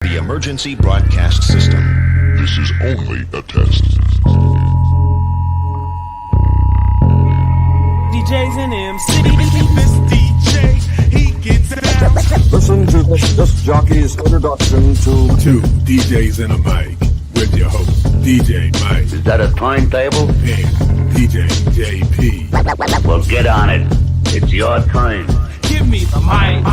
The emergency broadcast system. This is only a test. DJs and MCs. This DJ, he gets down. Listen to this jockey's introduction to Two DJs and a mic with your host, DJ Mike Is that a timetable? and DJ JP. Well, get on it. It's your time. Give me the mic.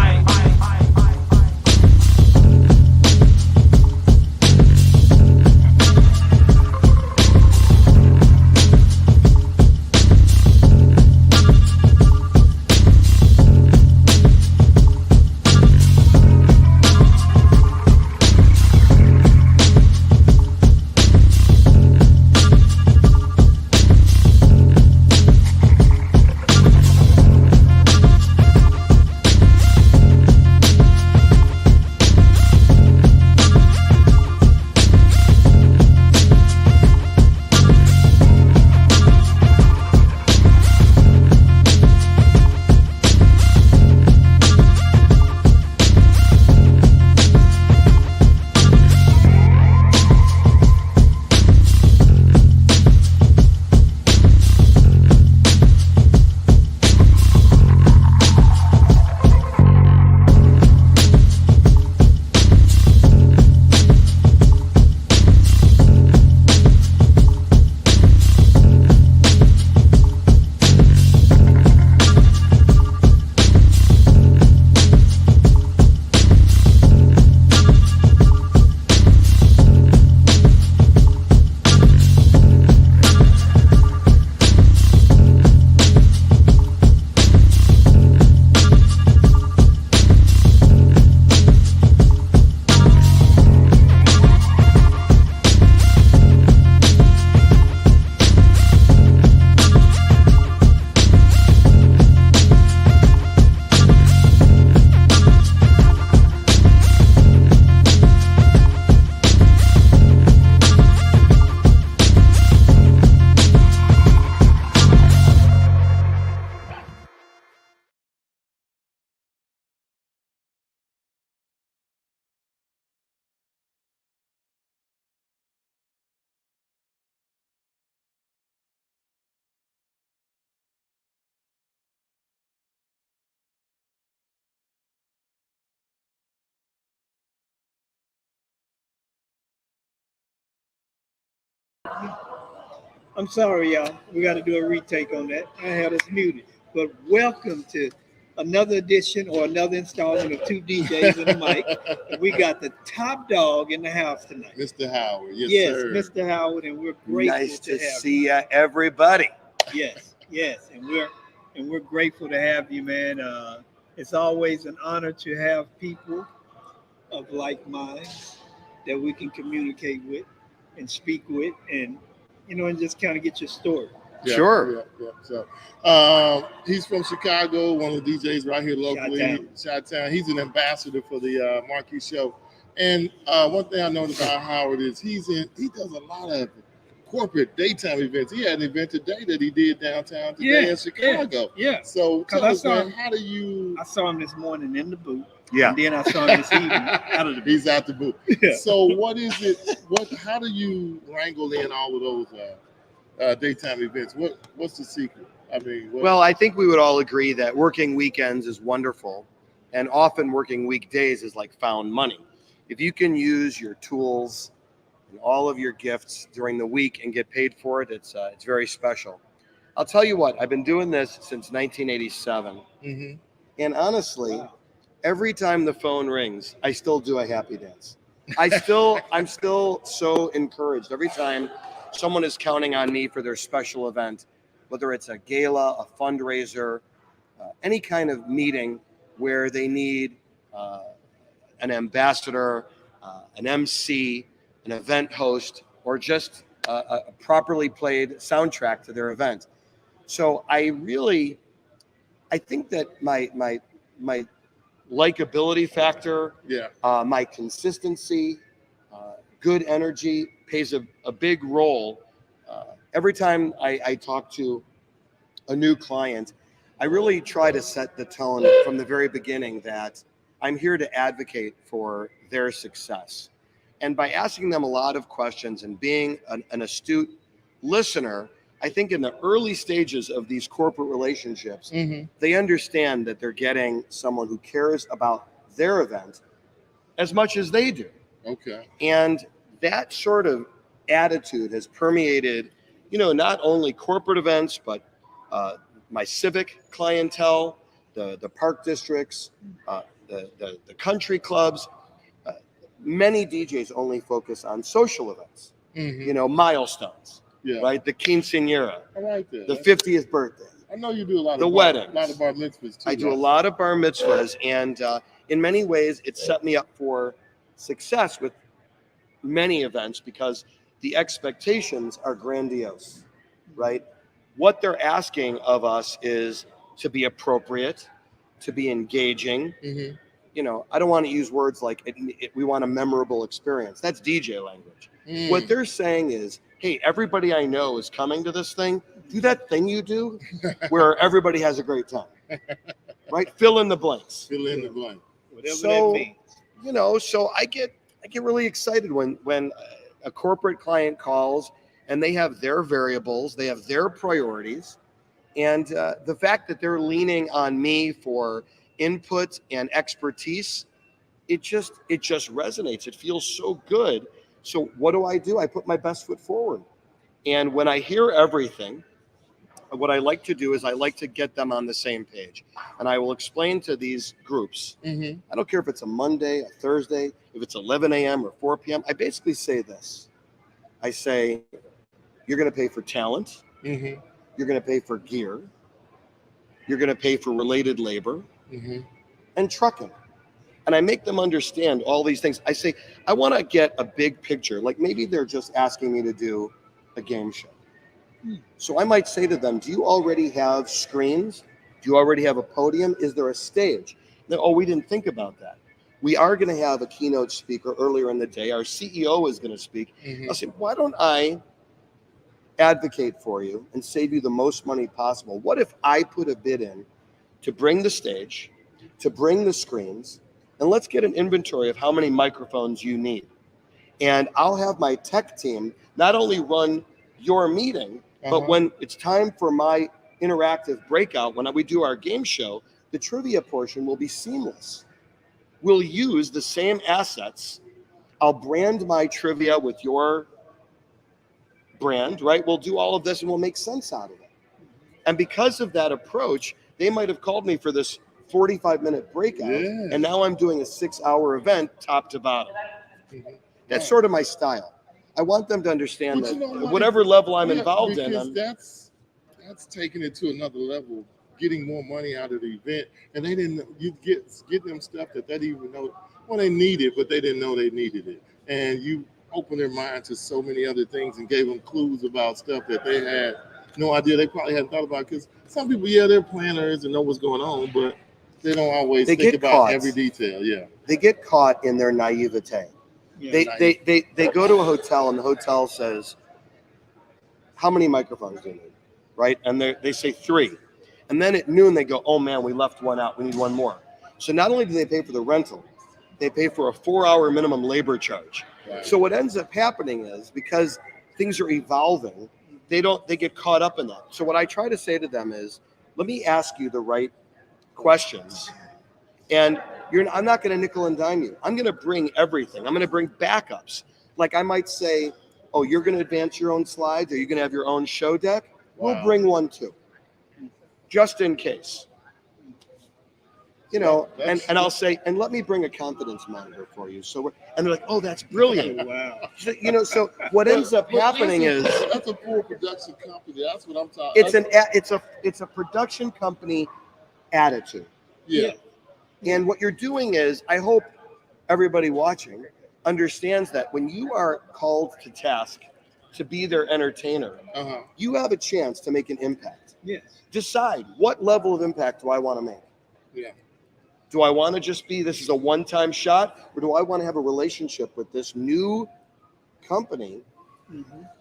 I'm sorry, y'all. We got to do a retake on that. I had us muted. But welcome to another edition or another installment of Two DJs and a Mic. And we got the top dog in the house tonight. Mr. Howard, Yes, sir. Mr. Howard, and we're grateful Nice to have see everybody. you. Yes, and we're grateful to have you, man. It's always an honor to have people of like minds that we can communicate with and speak with, and and just kind of get your story. Sure. Yeah. So, he's from Chicago, one of the DJs right here locally, Chi-Town. He's an ambassador for the Marquee Show. And one thing I noticed about Howard is he does a lot of corporate daytime events. He had an event today that he did downtown today in Chicago. Yeah. So tell us, man, how do you? I saw him this morning in the booth. Yeah. And then I saw him this evening out of the booth. He's out the booth. Yeah. So what is it? How do you wrangle in all of those daytime events? What's the secret? I mean, Well, I think we would all agree that working weekends is wonderful, and often working weekdays is like found money. If you can use your tools and all of your gifts during the week and get paid for it, it's very special. I'll tell you what, I've been doing this since 1987, and honestly, every time the phone rings, I still do a happy dance. I'm still so encouraged every time someone is counting on me for their special event, whether it's a gala, a fundraiser, any kind of meeting where they need an ambassador, an MC, an event host, or just a properly played soundtrack to their event. So I think that my likability factor, my consistency, good energy plays a big role. Every time I talk to a new client, I really try to set the tone from the very beginning that I'm here to advocate for their success. And by asking them a lot of questions and being an astute listener, I think in the early stages of these corporate relationships, they understand that they're getting someone who cares about their event as much as they do. Okay. And that sort of attitude has permeated, not only corporate events, but my civic clientele, the park districts, the country clubs. Many DJs only focus on social events, milestones, right? The quinceañera, I like that. the 50th birthday. I know you do a lot The of weddings. a lot of bar mitzvahs too. I do a right? lot of bar mitzvahs, and in many ways, it set me up for success with many events because the expectations are grandiose, right? What they're asking of us is to be appropriate, to be engaging. I don't want to use words like we want a memorable experience. That's DJ language. What they're saying is, hey, everybody I know is coming to this thing. Do that thing you do where everybody has a great time, right? Fill in the blanks. Fill in the blank. Whatever So, that means. So I get really excited when a corporate client calls and they have their variables, they have their priorities, and the fact that they're leaning on me for input and expertise, it just resonates. It feels so good. So what do? I put my best foot forward. And when I hear everything, what I like to do is I like to get them on the same page. And I will explain to these groups, I don't care if it's a Monday, a Thursday, if it's 11 a.m. or 4 p.m. I basically say this. I say, you're going to pay for talent. You're going to pay for gear. You're going to pay for related labor and trucking. And I make them understand all these things. I say, I want to get a big picture. Like maybe they're just asking me to do a game show. So I might say to them, do you already have screens? Do you already have a podium? Is there a stage? We didn't think about that. We are going to have a keynote speaker earlier in the day. Our CEO is going to speak. I'll say, why don't I advocate for you and save you the most money possible? What if I put a bid in to bring the stage, to bring the screens, and let's get an inventory of how many microphones you need. And I'll have my tech team not only run your meeting, but when it's time for my interactive breakout, when we do our game show, the trivia portion will be seamless. We'll use the same assets. I'll brand my trivia with your brand, right? We'll do all of this and we'll make sense out of it. And because of that approach, they might have called me for this 45-minute breakout, and now I'm doing a 6-hour event top to bottom. That's sort of my style. I want them to understand that whatever level I'm involved in, that's taking it to another level, getting more money out of the event, and they didn't. You get them stuff that they didn't even know. Well, they need it, but they didn't know they needed it, and you opened their mind to so many other things and gave them clues about stuff that they had no idea. They probably hadn't thought about, because some people, they're planners and know what's going on, but they don't always think about every detail. They get caught in their naivete. They go to a hotel and the hotel says, how many microphones do you need? Right? And they say 3. And then at noon they go, oh man, we left one out. We need one more. So not only do they pay for the rental, they pay for a 4-hour minimum labor charge. Right. So what ends up happening is, because things are evolving, they get caught up in that. So what I try to say to them is, let me ask you the right questions. And I'm not going to nickel and dime you. I'm going to bring everything. I'm going to bring backups. Like I might say, oh, you're going to advance your own slides? Are you going to have your own show deck? Wow. We'll bring one too, just in case. And I'll say, and let me bring a confidence monitor for you. So and they're like, oh, that's brilliant. Wow. So what ends up happening is that's a full production company. That's what I'm talking. It's a production company attitude. Yeah. And what you're doing is, I hope everybody watching understands that when you are called to task to be their entertainer, you have a chance to make an impact. Yes. Decide, what level of impact do I want to make? Yeah. Do I want to just be, this is a one-time shot, or do I want to have a relationship with this new company,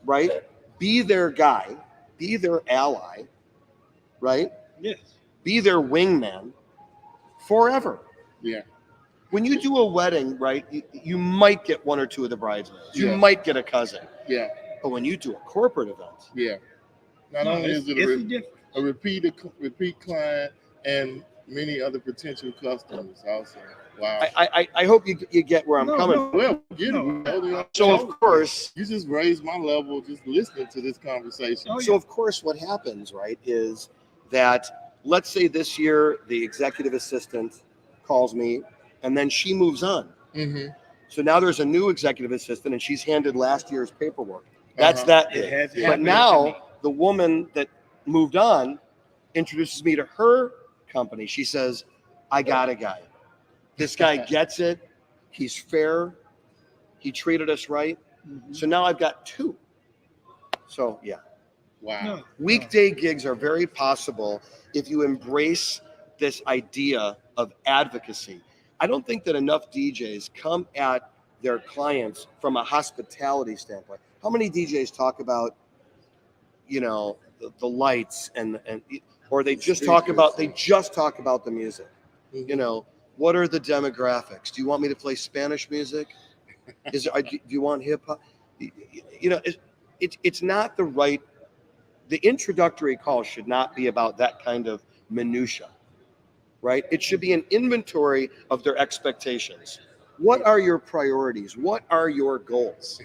right? Be their guy, be their ally, right? Yes. Be their wingman forever. Yeah. when you do a wedding, right, you might get one or two of the bridesmaids. You Yeah. might get a cousin. Yeah, But when you do a corporate event, yeah. Not only is it a repeat client and many other potential customers also. Wow. I hope you get where I'm coming from. Well, get it. So of course, You just raised my level just listening to this conversation. Oh, so of course, what happens, right, is that let's say this year the executive assistant calls me, and then she moves on. Mm-hmm. So now there's a new executive assistant, and she's handed last year's paperwork. That's Uh-huh. that. It big. has But happened to now me. the woman that moved on introduces me to her company. She says, "I got a guy. This guy gets it. He's fair. He treated us right. So now I've got two." So yeah, Wow. No, weekday gigs are very possible if you embrace this idea of advocacy. I don't think that enough DJs come at their clients from a hospitality standpoint. How many DJs talk about, the lights and or they just talk about the music? What are the demographics? Do you want me to play Spanish music? Do you want hip hop? It's not the right. The introductory call should not be about that kind of minutia, right? It should be an inventory of their expectations. What are your priorities? What are your goals?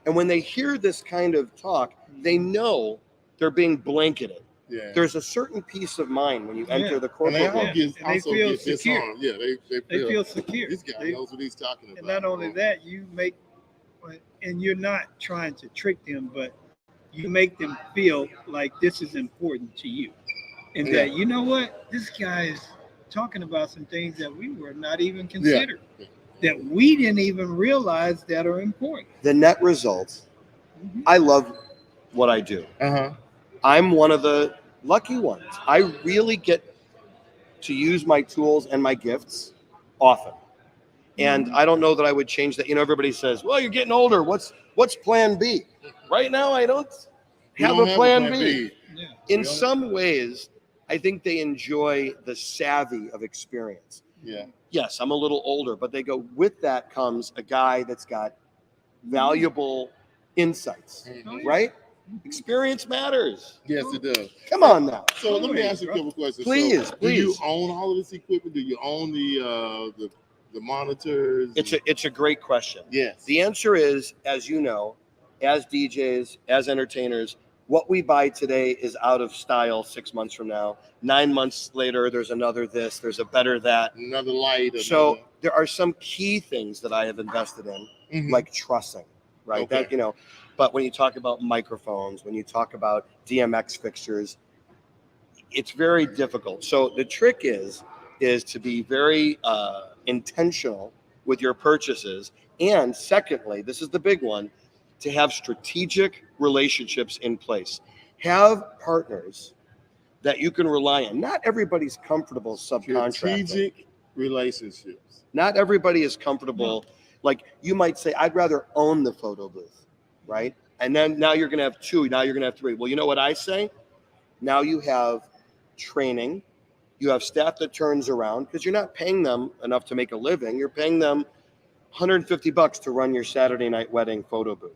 And when they hear this kind of talk, they know they're being blanketed. Yeah. There's a certain peace of mind when you enter Yeah. the And corporate they world. all get, And they also feel get secure. disarmed. Yeah, they They feel secure. This guy They- knows what he's talking about. And not only that, and you're not trying to trick them, but you make them feel like this is important to you. And that, you know what, this guy is talking about some things that we were not even considered, that we didn't even realize that are important. The net result, I love what I do. Uh-huh. I'm one of the lucky ones. I really get to use my tools and my gifts often. And I don't know that I would change that. Everybody says, well, you're getting older. What's plan B? Right now, I don't have a plan B. Yeah. In some ways, I think they enjoy the savvy of experience. Yeah. Yes, I'm a little older, but they go, with that comes a guy that's got valuable insights, right? Experience matters. Yes, it does. Come on now. So let me ask you a couple questions. Please, So, do you please. own all of this equipment? Do you own the monitors? It's a great question. Yes. The answer is, as you know, as DJs, as entertainers, what we buy today is out of style 6 months from now. 9 months later, there's another this, there's a better that. Another light. So there are some key things that I have invested in, Mhm. like trussing, right? Okay. That, but when you talk about microphones, when you talk about DMX fixtures, it's very difficult. So the trick is to be very intentional with your purchases. And secondly, this is the big one, to have strategic relationships in place. Have partners that you can rely on. Not everybody's comfortable subcontracting. strategic relationships. Not everybody is comfortable. Like you might say, I'd rather own the photo booth, right? And then now you're going to have two. Now you're going to have three. Well, you know what I say? Now you have training. You have staff that turns around because you're not paying them enough to make a living. You're paying them $150 to run your Saturday night wedding photo booth.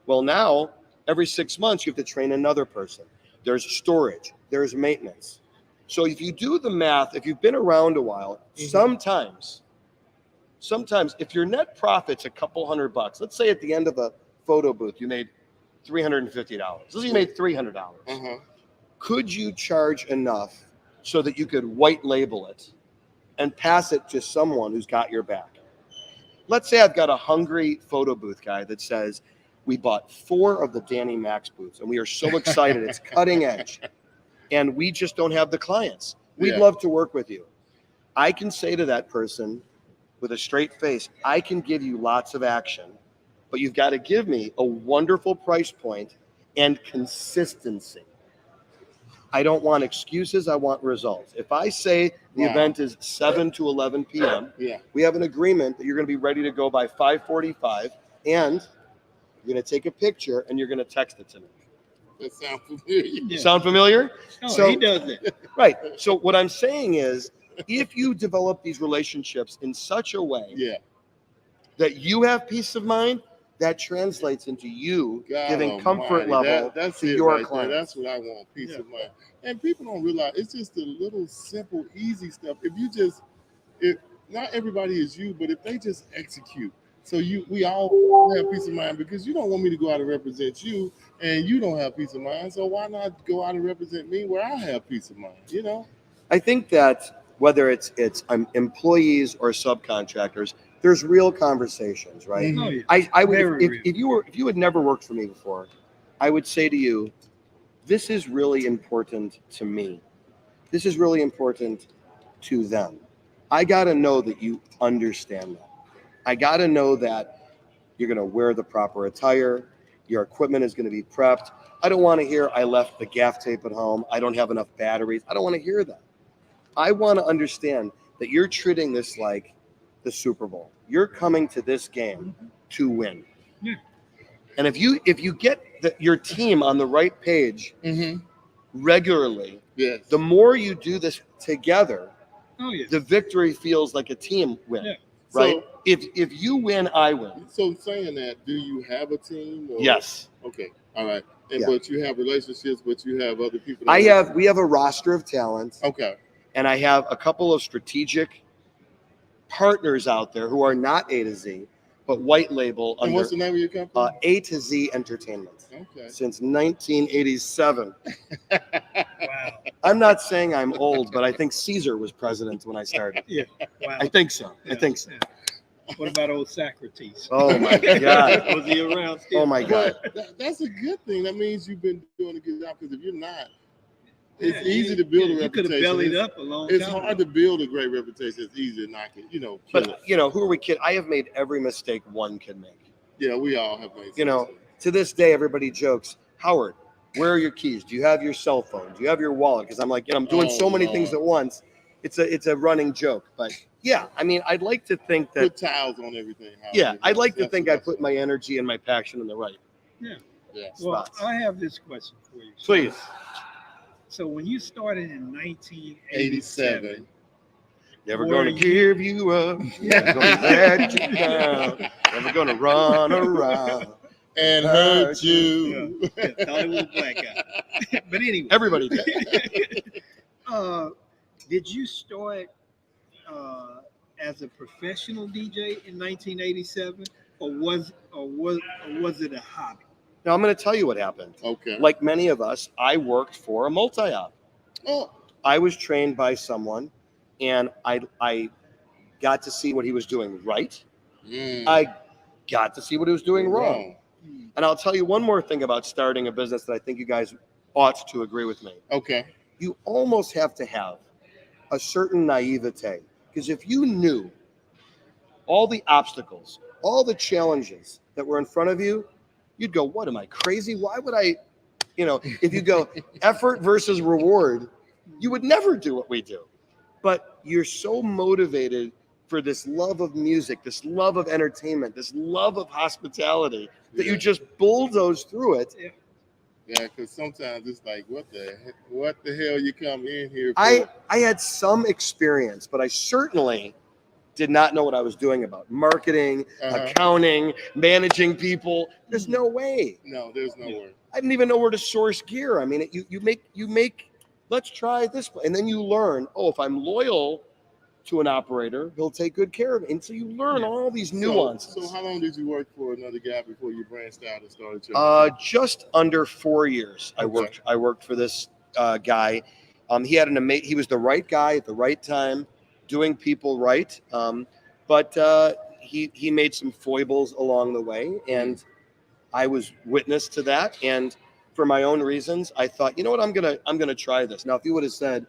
Well, now every 6 months you have to train another person. There's storage. There's maintenance. So if you do the math, if you've been around a while, sometimes if your net profit's a couple $100, let's say at the end of a photo booth you made $350. Let's say you made $300. Uh-huh. Could you charge enough so that you could white label it and pass it to someone who's got your back? Let's say I've got a hungry photo booth guy that says, we bought 4 of the Danny Max booths and we are so excited. It's cutting edge. And we just don't have the clients. We'd Yeah. love to work with you. I can say to that person with a straight face, I can give you lots of action, but you've got to give me a wonderful price point and consistency. I don't want excuses. I want results. If I say the Wow. event is 7 to 11 p.m., Yeah. we have an agreement that you're going to be ready to go by 5:45, and you're going to take a picture and you're going to text it to me. That sounds familiar. Yeah. Sound familiar? Oh, So- he does it. Right. So what I'm saying is if you develop these relationships in such a way Yeah. that you have peace of mind, that translates into you God giving comfort almighty. level That's to it your right there. clients. That's what I want, peace Yeah. of mind. And people don't realize it's just the little simple, easy stuff. If not everybody is you, but if they just execute, so we all have peace of mind, because you don't want me to go out and represent you, and you don't have peace of mind. So why not go out and represent me where I have peace of mind? You know? I think that whether it's employees or subcontractors, there's real conversations, right? Mhm. Oh, yeah. I would Very real. if you had never worked for me before, I would say to you, this is really important to me. This is really important to them. I got to know that you understand that. I got to know that you're going to wear the proper attire. Your equipment is going to be prepped. I don't want to hear I left the gaff tape at home. I don't have enough batteries. I don't want to hear that. I want to understand that you're treating this like the Super Bowl. You're coming to this game to win. Yeah. And if you get your team on the right page Mm-hmm. regularly, Yes. the more you do this together, Oh, yeah. the victory feels like a team win, Yeah. right? If you win, I win. So saying that, do you have a team? Or? Yes, Okay. All right. And Yeah. but you have relationships, but you have other people. that- we have a roster of talent, Okay. and I have a couple of strategic partners out there who are not A to Z, but white label And under what's the name of your company? A to Z Entertainment Okay. since 1987. Wow. I'm not saying I'm old, but I think Caesar was president when I started. Yeah. Wow. I think so. I Yeah, think so. yeah. What about old Socrates? Oh my God. Was he around still? Oh my God. But that's a good thing. That means you've been doing a good job. Because if you're not, it's Yeah, easy to build a You could reputation. have bellied It's- up a long It's time. hard to build a great reputation. It's easy to knock it. Kill it. But who are we kidding? I have made every mistake one can make. Yeah, we all have made. You know, to this day, everybody jokes, Howard, where are your keys? Do you have your cell phone? Do you have your wallet? Because I'm like, I'm doing Oh, so many Lord. things at once. It's a running joke. But yeah, I mean, I'd like to think that. put tiles on everything. Howard. Yeah, I'd like to That's think the I best put my energy and my passion in the right Yeah. Well, spots. I have this question for you. Please. So when you started in 1987, 87. Never Were gonna you- give you up. Never gonna let you down. Never gonna run around. And hurt you. yeah, thought it was a black guy. But anyway, Everybody did. did you start as a professional DJ in 1987, or was it a hobby? Now I'm gonna tell you what happened. Okay. Like many of us, I worked for a multi-op. Oh, I was trained by someone, and I got to see what he was doing right. I got to see what he was doing wrong. And I'll tell you one more thing about starting a business that I think you guys ought to agree with me. Okay. You almost have to have a certain naivete, because if you knew all the obstacles, all the challenges that were in front of you, you'd go, what, am I crazy? Why would I, if you go effort versus reward, you would never do what we do. But you're so motivated for this love of music, this love of entertainment, this love of hospitality, that you just bulldoze through it. Yeah, because sometimes it's like, what the hell you come in here for? I had some experience, but I certainly did not know what I was doing about marketing, accounting, managing people. There's no way. No, there's no way. I didn't even know where to source gear. I mean, you make. Let's try this, and then you learn. Oh, if I'm loyal to an operator, he'll take good care of it. And so you learn all these nuances. So how long did you work for another guy before you branched out and started your? Just under 4 years. Okay. I worked for this guy. He was the right guy at the right time, doing people right. But he made some foibles along the way, and I was witness to that. And for my own reasons, I thought, you know what, I'm gonna try this. Now, if you would have said,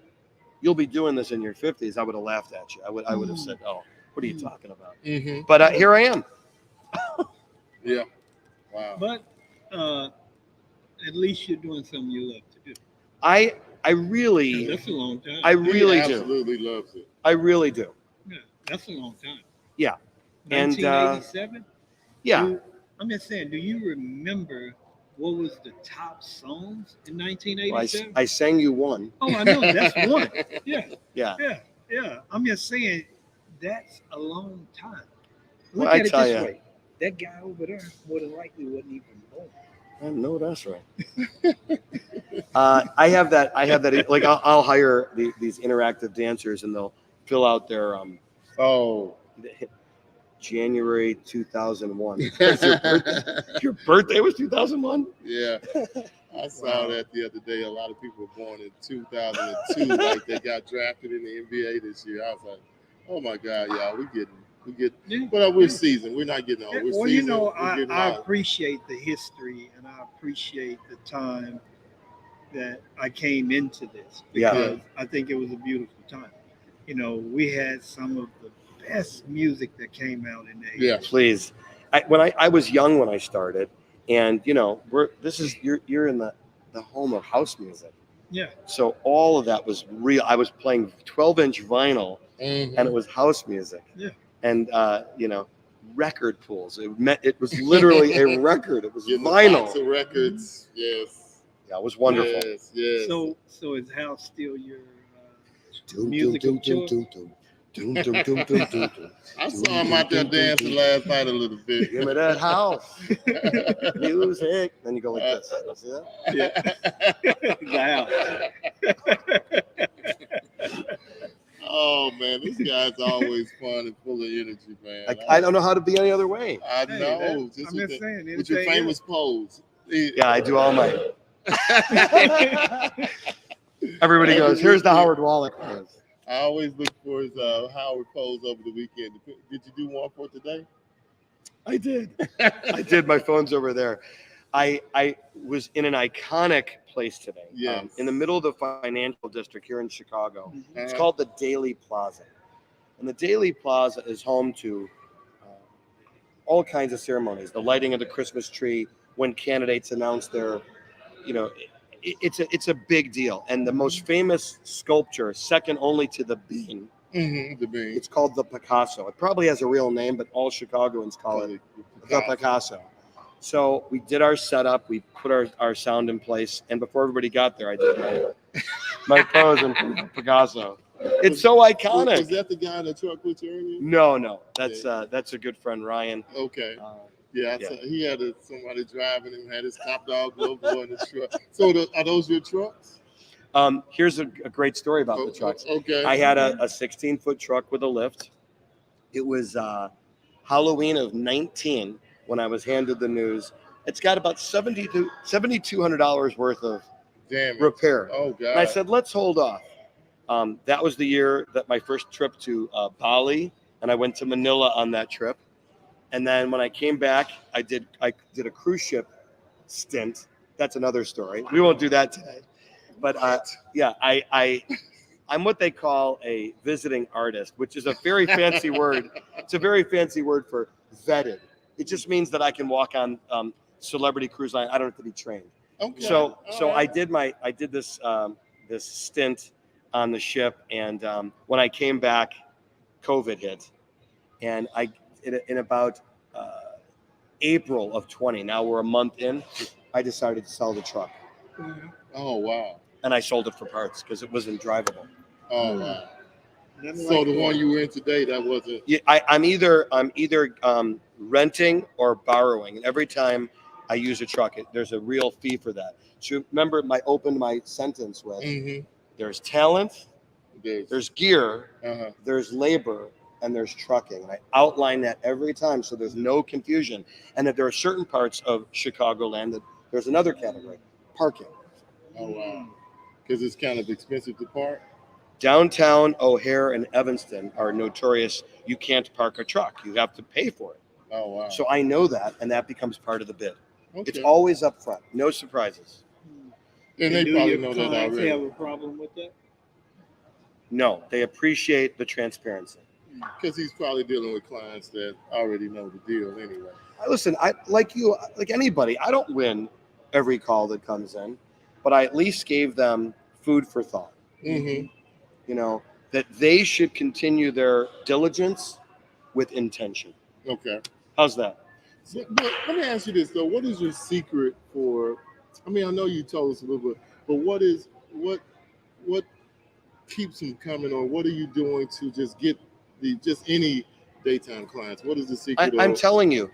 you'll be doing this in your 50s, I would have laughed at you. I would have said, oh, what are you talking about? Mm-hmm. But here I am. Yeah. Wow. But at least you're doing something you love to do. I really, That's a long time. I really he do. absolutely loves it. I really do. Yeah, that's a long time. Yeah. And, 1987. Yeah. I'm just saying. Do you remember what was the top songs in Well, 1987? I sang you one. Oh, I know that's one. Yeah, Yeah. yeah. Yeah, I'm just saying that's a long time. Well, Look I at it tell this ya. way. That guy over there more than likely wasn't even born. I know that's right. I have that. Like I'll hire these interactive dancers, and they'll fill out their Oh. January 2001. It's your birthday. Your birthday was 2001. Yeah. I saw that the other day. A lot of people were born in 2002, like they got drafted in the NBA this year. I was like, oh my God, y'all, we get, but we're seasoned. We're not getting old. We're Well, seasoned. I appreciate the history and I appreciate the time that I came into this Yeah. because I think it was a beautiful time. We had some of the best music that came out in the 80s. Yeah. Please. When I was young when I started, and you're in the home of house music. Yeah. So all of that was real. I was playing 12-inch vinyl, and it was house music. Yeah. And record pools. It was literally a record. It was Getting vinyl. lots of records. Yes. Yeah, it was wonderful. Yes. Yes. So is house still your Doom, music doom, of doom, choice? doom, doom, doom, doom, doom, doom, doom, doom. I saw him out there dancing last night a little bit. Give me that house music. Then you go like this. You see that? The house. Oh man, this guy's always fun and full of energy, man. I don't know how to be any other way. I Hey, know. I'm just saying. With your famous pose. Yeah, I do all my. Everybody goes, here's the Howard Wallach pose. I always look for his Howard pose over the weekend. Did you do one for today? I did. I did. My phone's over there. I was in an iconic place today. Yes. In the middle of the financial district here in Chicago. It's Uh-huh. called the Daily Plaza. And the Daily Plaza is home to all kinds of ceremonies. The lighting of the Christmas tree, when candidates announce their, it's a big deal. And the most famous sculpture, second only to the Bean, The bean. it's called the Picasso. It probably has a real name, but all Chicagoans call it the Picasso. So we did our setup, we put our sound in place, and before everybody got there, I did my pose in Picasso. It's so iconic. Was that the guy in the truck with you earlier? No, that's a good friend, Ryan. Okay. Uh, Yeah, yeah. So he had somebody driving him, had his Top Dog logo in his truck. So are those your trucks? Here's a great story about the trucks. Okay. I had a 16-foot truck with a lift. It was Halloween of 19 when I was handed the news. It's got about $7,200 worth of Damn it. repair. Oh God. And I said, let's hold off. That was the year that my first trip to Bali, and I went to Manila on that trip. And then when I came back, I did a cruise ship stint. That's another story. We won't do that today. But yeah, I'm what they call a visiting artist, which is a very fancy word. It's a very fancy word for vetted. It just means that I can walk on celebrity cruise line. I don't have to be trained. Okay. So All I right. did this this stint on the ship, and when I came back, COVID hit, and in about April of 20. Now we're a month in. I decided to sell the truck, Oh wow. and I sold it for parts because it wasn't drivable. Oh wow. Nothing So like the that. one you were in today, that wasn't. Yeah, I'm either renting or borrowing, and every time I use a truck, there's a real fee for that. So remember, I opened my sentence with: there's talent, there's gear, there's labor, and there's trucking. And I outline that every time so there's no confusion. And that there are certain parts of Chicagoland that there's another category: parking. Oh wow. Because it's kind of expensive to park. Downtown O'Hare and Evanston are notorious. You can't park a truck. You have to pay for it. Oh wow. So I know that, and that becomes part of the bid. Okay. It's always up front. No surprises. And they Do probably your know that clients already. have a problem with that? No, they appreciate the transparency. Because he's probably dealing with clients that already know the deal anyway. Listen, I like anybody. I don't win every call that comes in, but I at least gave them food for thought. Mm-hmm. That they should continue their diligence with intention. Okay. How's that? So, but let me ask you this though: what is your secret for? I mean, I know you told us a little bit, but what keeps them coming, or what are you doing to just get any daytime clients? What is the secret? I'm telling you,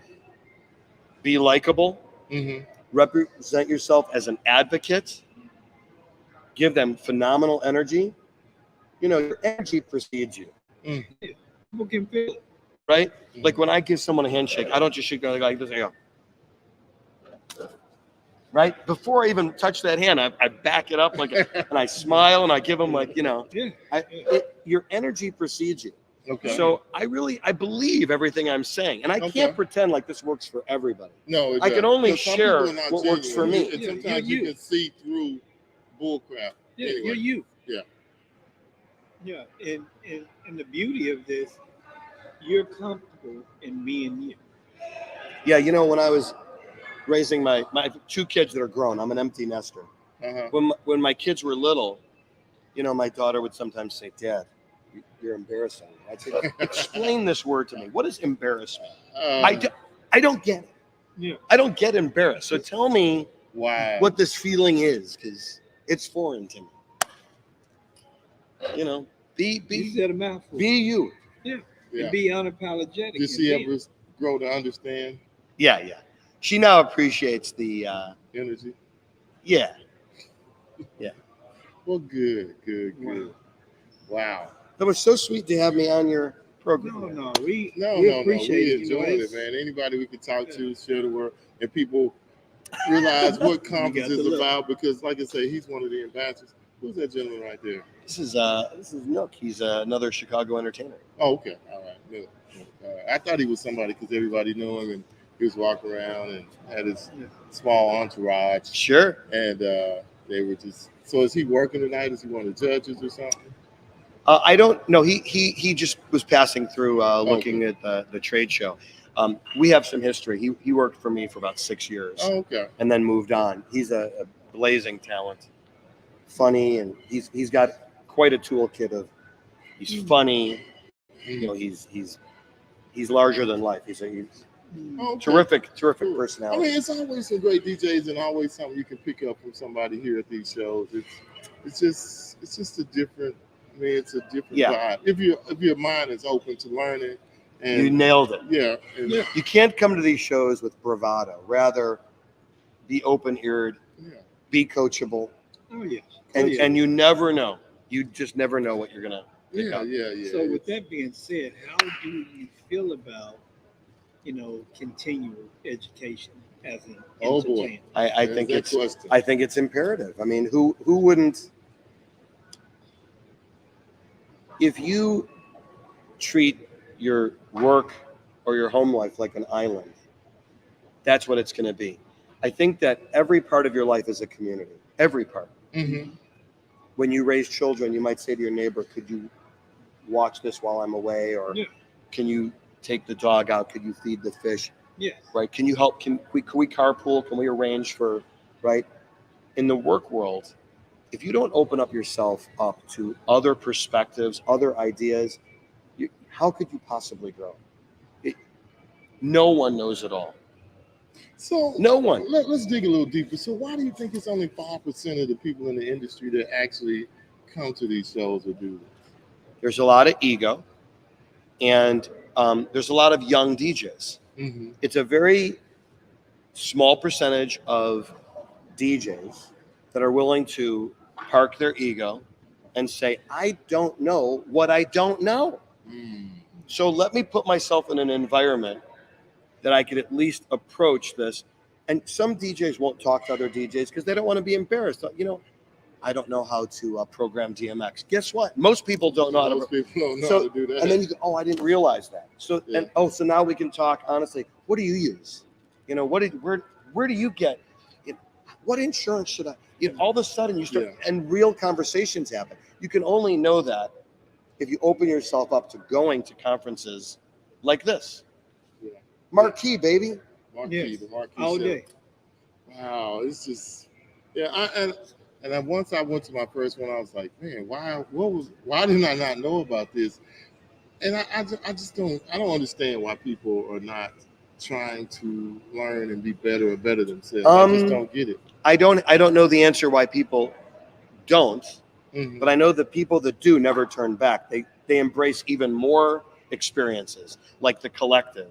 be likable, Mm-hmm. represent yourself as an advocate, give them phenomenal energy. You know, your energy precedes you, People can feel it. right? Like when I give someone a handshake, I don't just shake like this. I go, right? Before I even touch that hand, I back it up and I smile and I give them Yeah. your energy precedes you. Okay. So I believe everything I'm saying, and I Okay. can't pretend like this works for everybody. No, I can only Because some share people are not what works for genuine. me. And sometimes You're you you. can see through bull crap. Yeah, Anyway. you're you. Yeah. Yeah, and the beauty of this, you're comfortable in being you. Yeah, you know, when I was raising my two kids that are grown, I'm an empty nester. Uh-huh. When my kids were little, you know, my daughter would sometimes say, "Dad, you're embarrassing me." I'd say, "Explain this word to me. What is embarrassment?" I don't get it. Yeah. I don't get embarrassed. So tell me Wow. what this feeling is, because it's foreign to me. You know, You be said a mouthful. you. Yeah. And be unapologetic. Did and she be ever it. grow to understand Yeah. She now appreciates the energy? yeah. Well, good. Wow. That was so sweet to have me on your program. No, we We appreciate it. enjoyed You know, it, man. Anybody we could talk to, share the word, and people realize what conference the is look. about. Because, like I say, he's one of the ambassadors. Who's that gentleman right there? This is Nook. He's another Chicago entertainer. Oh, okay. All right. Good. I thought he was somebody because everybody knew him and he was walking around and had his small entourage. Sure. And they were just. So is he working tonight? Is he one of the judges or something? I don't know. He just was passing through, looking at the trade show. We have some history. He worked for me for about 6 years, Oh, okay. and then moved on. He's a blazing talent, funny, and he's got quite a toolkit of. He's funny. You know, he's larger than life. He's Okay. terrific I personality. mean, it's always some great DJs and always something you can pick up from somebody here at these shows. It's just a different. I mean, it's a different vibe. If your mind is open to learning, and You nailed it. yeah, and, You can't come to these shows with bravado. Rather, be open-eared, yeah. be coachable, Oh yes. and you never know. You just never know what you're gonna. Yeah. So with that being said, how do you feel about, continual education as an Oh, boy. entertainer? I There's think that it's question. I think it's imperative. I mean, who wouldn't? If you treat your work or your home life like an island, that's what it's going to be. I think that every part of your life is a community. Every part. Mm-hmm. When you raise children, you might say to your neighbor, "Could you watch this while I'm away?" Or Yeah. "Can you take the dog out? Could you feed the fish?" Yes. Right? Can you help? Can we carpool? Can we arrange for, right? In the work world, if you don't open up yourself up to other perspectives, other ideas, how could you possibly grow? No one knows it all. So No one. Let's dig a little deeper. So why do you think it's only 5% of the people in the industry that actually come to these shows or do this? There's a lot of ego, and there's a lot of young DJs. Mm-hmm. It's a very small percentage of DJs that are willing to park their ego and say, "I don't know what I don't know. So let me put myself in an environment that I could at least approach this." And some DJs won't talk to other DJs because they don't want to be embarrassed. I don't know how to program DMX. Guess what? Most people don't know how to. Most people don't know how to do that. And then you go, "Oh, I didn't realize that." So so now we can talk honestly. What do you use? Where do you get? What insurance should I? All of a sudden you start, and real conversations happen. You can only know that if you open yourself up to going to conferences like this. Yeah. Marquee, baby. Marquee, the Marquee All show. day. Wow, it's just and then once I went to my first one, I was like, man, why didn't I not know about this? And I just don't understand why people are not trying to learn and be better or better themselves. I just don't get it. I don't know the answer why people don't. Mhm. But I know the people that do never turn back. They embrace even more experiences, like the collective,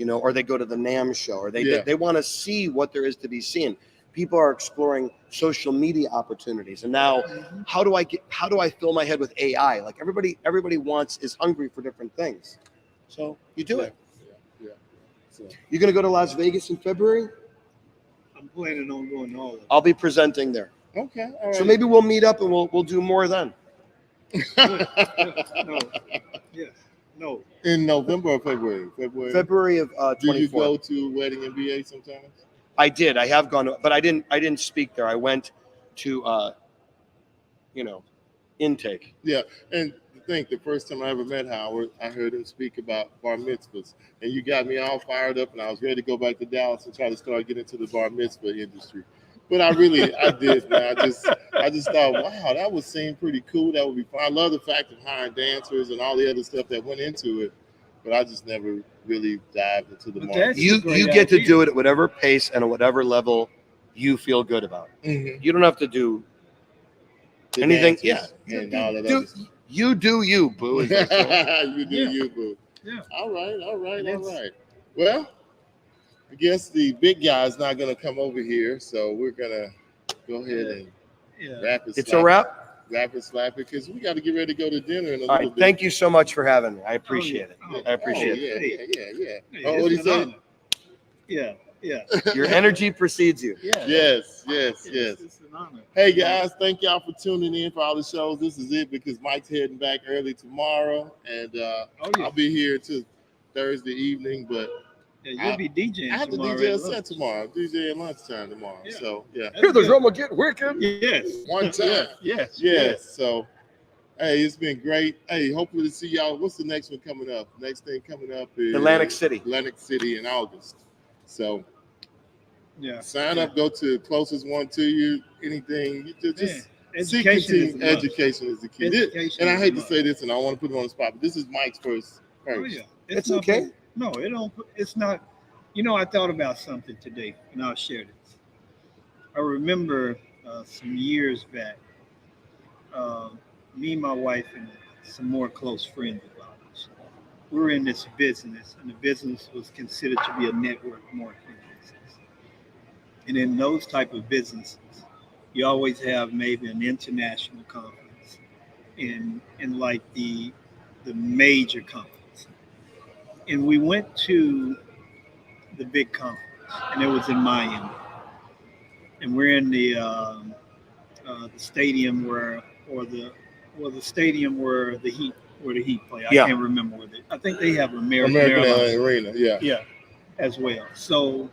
or they go to the NAMM show, or they want to see what there is to be seen. People are exploring social media opportunities, and now how do I fill my head with AI? Like everybody is hungry for different things, so you do it. Yeah. So, You're gonna go to Las Vegas in February? I'm planning on going to all of it. I'll be presenting there, okay. All right. so maybe we'll meet up and we'll do more then. No. Yes. No. In November or February? February of Do you 24. go to Wedding MBA sometimes? I did. I have gone, but I didn't speak there. I went to intake. Yeah, and the first time I ever met Howard, I heard him speak about bar mitzvahs, and you got me all fired up, and I was ready to go back to Dallas and try to start getting into the bar mitzvah industry. But I did, man. I just thought, wow, that would seem pretty cool. That would be fun. I love the fact of hiring dancers and all the other stuff that went into it, but I just never really dived into the market. that's- You great get to idea. do it at whatever pace and at whatever level you feel good about. Mhm. You don't have to do The anything. dancers Yeah, and all that do other stuff. you do you, boo? As they say. You do Yeah. you, boo. Yeah. All right. Yes. Well, I guess the big guy's not going to come over here, so we're going to go ahead and Yeah. wrap it. It's a wrap. Wrap it, slap it, because we got to get ready to go to dinner in a All little right. bit. Thank you so much for having me. I appreciate it. Oh, I appreciate it. Yeah. Hey, Oh, what it's he an said? honor. Yeah. Your energy precedes you. Yeah. Yes. It's an honor. Hey guys, thank y'all for tuning in for all the shows. This is it because Mike's heading back early tomorrow, and I'll be here till Thursday evening. But Yeah, you'll be DJing I have to tomorrow. DJ a at set lunch. tomorrow. DJ at lunchtime tomorrow. Yeah. So yeah, That's good. drummer get wicked. Yes. one time. Yes. So hey, it's been great. Hey, hopefully to see y'all. What's the next one coming up? Next thing coming up is Atlantic City. Atlantic City in August. So Yeah. sign up. Go to the closest one to you. Anything. You just seek Education is continued a must. education is the key. Education And I is hate a to must. say this, and I don't want to put it on the spot, but this is Mike's first. Oh, yeah. It's not- okay. No, it don't. It's not. I thought about something today, and I'll share this. I remember some years back, me, my wife, and some more close friends of ours, we were in this business, and the business was considered to be a network marketing business. And in those type of businesses, you always have maybe an international conference, in like the major conference. And we went to the big conference, and it was in Miami. And we're in the stadium where the stadium where the Heat play. I Yeah. can't remember where I think they have American Airlines. Arena. Yeah. Yeah, as well. So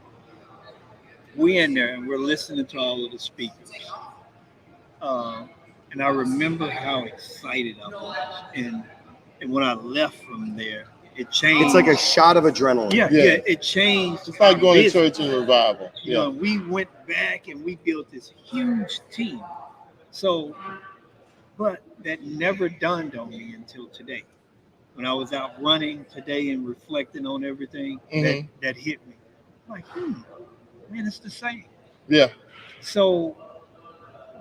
we in there and we're listening to all of the speakers. And I remember how excited I was. And when I left from there, it changed. It's like a shot of adrenaline. yeah, Yeah. it changed. It's like going to business. church in revival. You know, we went back and we built this huge team. So, but that never dawned on me until today. When I was out running today and reflecting on everything, Mhm. that hit me. Like, man, it's the same. Yeah. So,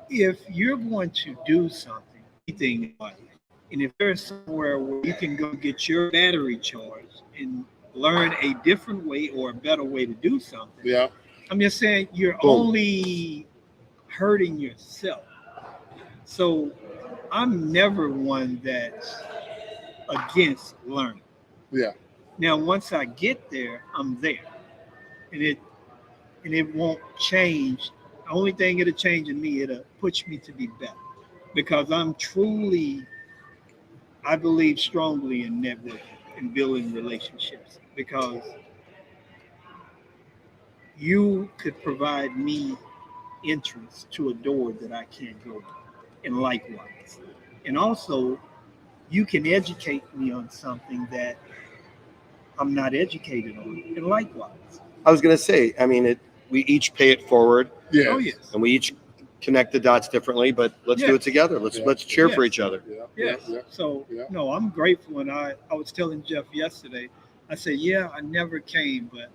if you're going to do something, anything in life, and if there's somewhere where you can go get your battery charged and learn a different way or a better way to do something, Yeah. I'm just saying you're Boom. only hurting yourself. So I'm never one that's against learning. Yeah. Now, once I get there, I'm there, and it won't change. The only thing it'll change in me, it'll push me to be better, because I believe strongly in networking and building relationships, because you could provide me entrance to a door that I can't go, and likewise. And also, you can educate me on something that I'm not educated on, and likewise. I was gonna say. I mean, we each pay it forward, Yeah. Oh yes, and we each connect the dots differently. But let's do Yeah. it together. Let's cheer for each other. Yeah. yes. Yeah. So Yeah. no, I'm grateful, and I was telling Jeff yesterday. I said, yeah, I never came, but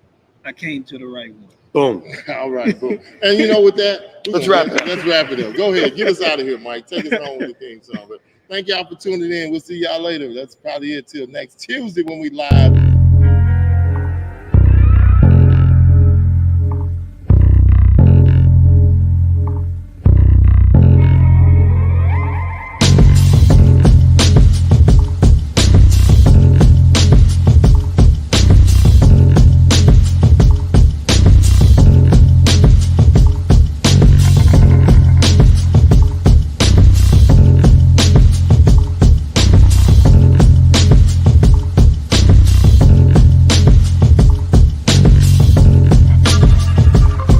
I came to the right one. Boom. All right, boom. And you know, with that, Let's wrap it up. Let's wrap it up. Go ahead, get us out of here, Mike. Take us home with the theme song. But thank y'all for tuning in. We'll see y'all later. That's probably it till next Tuesday when we live